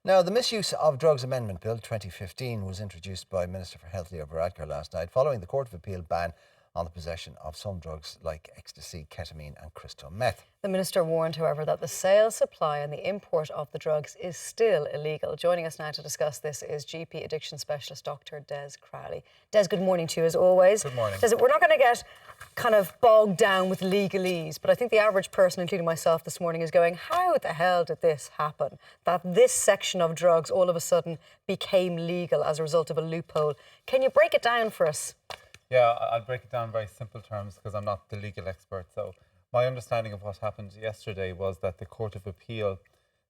Now, the Misuse of Drugs Amendment Bill 2015 was introduced by Minister for Health Leo Varadkar last night, following the Court of Appeal ban on the possession of some drugs like ecstasy, ketamine and crystal meth. The minister warned, however, that the sale, supply and the import of the drugs is still illegal. Joining us now to discuss this is GP addiction specialist Dr. Des Crowley. Des, good morning to you as always. Good morning. Des, we're not going to get kind of bogged down with legalese, but I think the average person, including myself this morning, is going, how the hell did this happen? That this section of drugs all of a sudden became legal as a result of a loophole. Can you break it down for us? Yeah, I'll break it down in very simple terms because I'm not the legal expert. So my understanding of what happened yesterday was that the Court of Appeal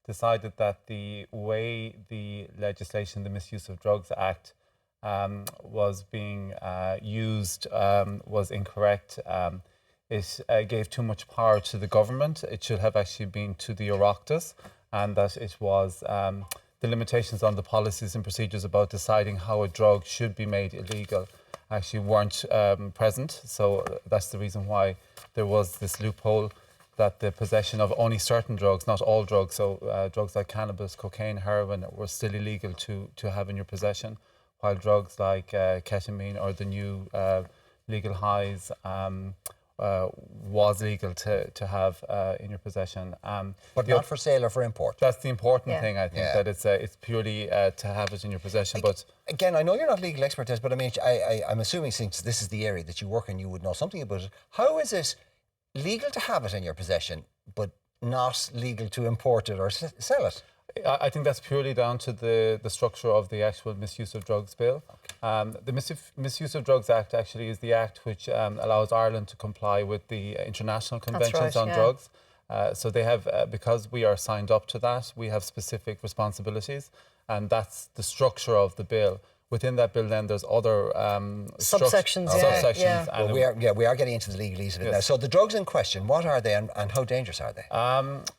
decided that the way the legislation, the Misuse of Drugs Act, was being used was incorrect. It gave too much power to the government. It should have actually been to the Oireachtas, and that it was the limitations on the policies and procedures about deciding how a drug should be made illegal actually weren't present. So that's the reason why there was this loophole that the possession of only certain drugs, not all drugs, so drugs like cannabis, cocaine, heroin, were still illegal to have in your possession, while drugs like ketamine or the new legal highs was legal to have in your possession. But not for sale or for import. That's the important thing, I think, that it's purely to have it in your possession. But again, I know you're not legal expert, Des, but I mean, I'm assuming since this is the area that you work in, you would know something about it. How is it legal to have it in your possession, but not legal to import it or sell it? I think that's purely down to the structure of the actual Misuse of Drugs Bill. Okay. The Misuse of Drugs Act actually is the act which allows Ireland to comply with the international conventions on drugs. So they have, because we are signed up to that, we have specific responsibilities, and that's the structure of the bill. Within that bill, then there's other subsections. Subsections. Well, we are getting into the legalese of it now. So the drugs in question, what are they, and how dangerous are they?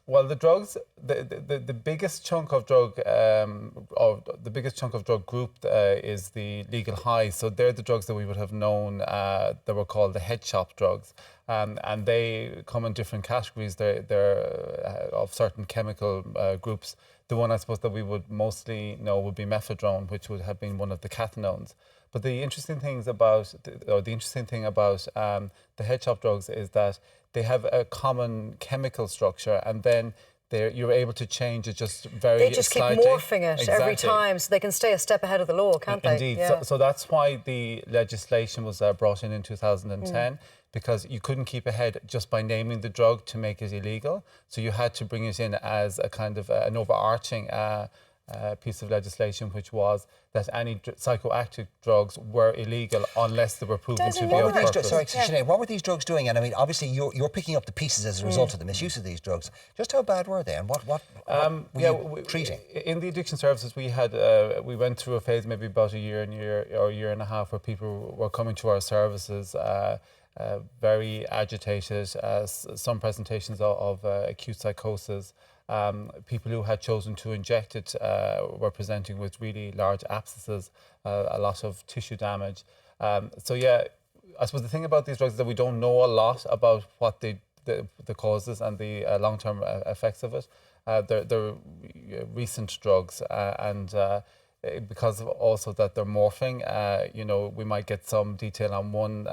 Well, the drugs, the biggest chunk of drug, or the biggest chunk of drug group is the legal highs. So they're the drugs that we would have known that were called the head shop drugs. And they come in different categories. They're of certain chemical groups. The one I suppose that we would mostly know would be methadone, which would have been one of the cathinones. But the interesting thing about the head shop drugs is that they have a common chemical structure, and then you're able to change it just very slightly. They just keep morphing it every time, so they can stay a step ahead of the law, can't they? Indeed. Yeah. So that's why the legislation was brought in 2010. Because you couldn't keep ahead just by naming the drug to make it illegal. So you had to bring it in as a kind of an overarching piece of legislation, which was that any psychoactive drugs were illegal unless they were proven to be of purpose. Sorry, Sinead, what were these drugs doing? And I mean, obviously, you're picking up the pieces as a result of the misuse of these drugs. Just how bad were they, and what were you treating? In the addiction services, we went through a phase, maybe about a year and a half, where people were coming to our services. Very agitated, some presentations of acute psychosis. People who had chosen to inject it were presenting with really large abscesses, a lot of tissue damage. So yeah, I suppose the thing about these drugs is that we don't know a lot about what the causes and the long-term effects of it. They're recent drugs, and because also that they're morphing, we might get some detail on one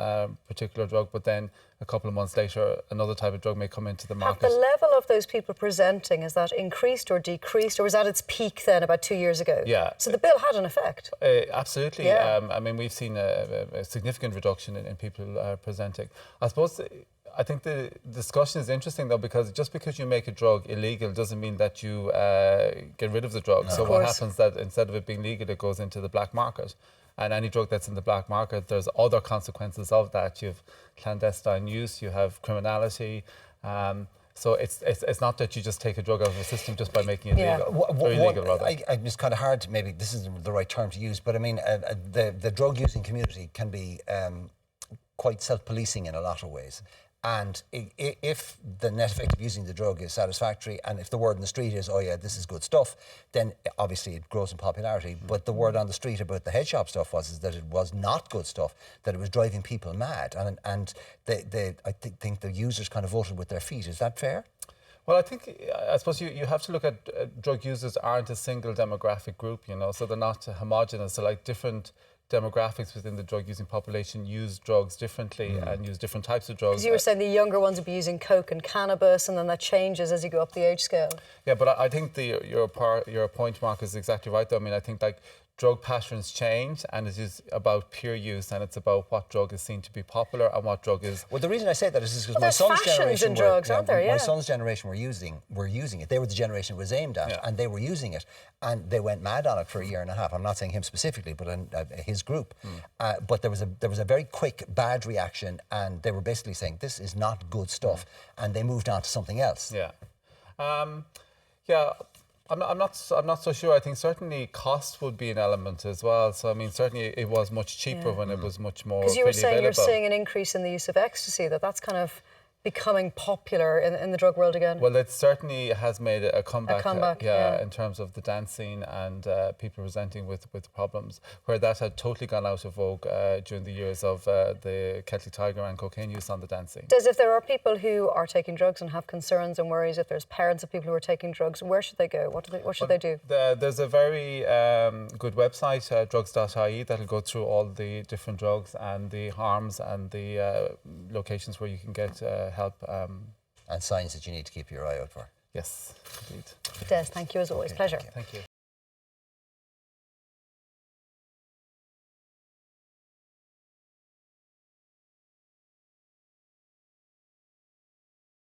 particular drug, but then a couple of months later, another type of drug may come into the market. Have the level of those people presenting, is that increased or decreased, or was that its peak then about 2 years ago? Yeah. So the bill had an effect? Absolutely. Yeah. I mean, we've seen a significant reduction in people presenting. I think the discussion is interesting, though, because just because you make a drug illegal doesn't mean that you get rid of the drug. No. So what happens that instead of it being legal, it goes into the black market. And any drug that's in the black market, there's other consequences of that. You have clandestine use, you have criminality. So it's not that you just take a drug out of the system just by making it legal. Illegal, rather. It's kind of hard, maybe this isn't the right term to use, but I mean, the drug using community can be quite self-policing in a lot of ways. And if the net effect of using the drug is satisfactory, and if the word on the street is, oh yeah, this is good stuff, then obviously it grows in popularity. But the word on the street about the head shop stuff was that it was not good stuff, that it was driving people mad. And I think the users kind of voted with their feet. Is that fair? Well, I suppose you have to look at drug users aren't a single demographic group, you know, so they're not homogenous. So like different demographics within the drug using population use drugs differently and use different types of drugs. Because you were saying the younger ones would be using coke and cannabis, and then that changes as you go up the age scale. Yeah, but I think your point, Mark, is exactly right. Though I mean, I think like drug patterns change, and it is about peer use, and it's about what drug is seen to be popular and what drug is. Well, the reason I say that is because my there's son's fashions generation in drugs, aren't there? My Yeah. son's generation were using it. They were the generation it was aimed at, and they were using it, and they went mad on it for a year and a half. I'm not saying him specifically, but his group. But there was a very quick bad reaction, and they were basically saying this is not good stuff, and they moved on to something else. Yeah, yeah. I'm not so sure. I think certainly cost would be an element as well. So I mean, certainly it was much cheaper when it was much more. Because you were saying available. you're seeing an increase in the use of ecstasy. That's kind of becoming popular in the drug world again. Well, it certainly has made a comeback. Yeah, in terms of the dance scene and people presenting with problems, where that had totally gone out of vogue during the years of the Celtic Tiger and cocaine use on the dance scene. Des, if there are people who are taking drugs and have concerns and worries, if there's parents of people who are taking drugs, where should they go? What should they do? There's a very good website, drugs.ie, that'll go through all the different drugs and the harms and the locations where you can get help. And signs that you need to keep your eye out for. Yes, indeed. Des, thank you as always. Pleasure. Thank you.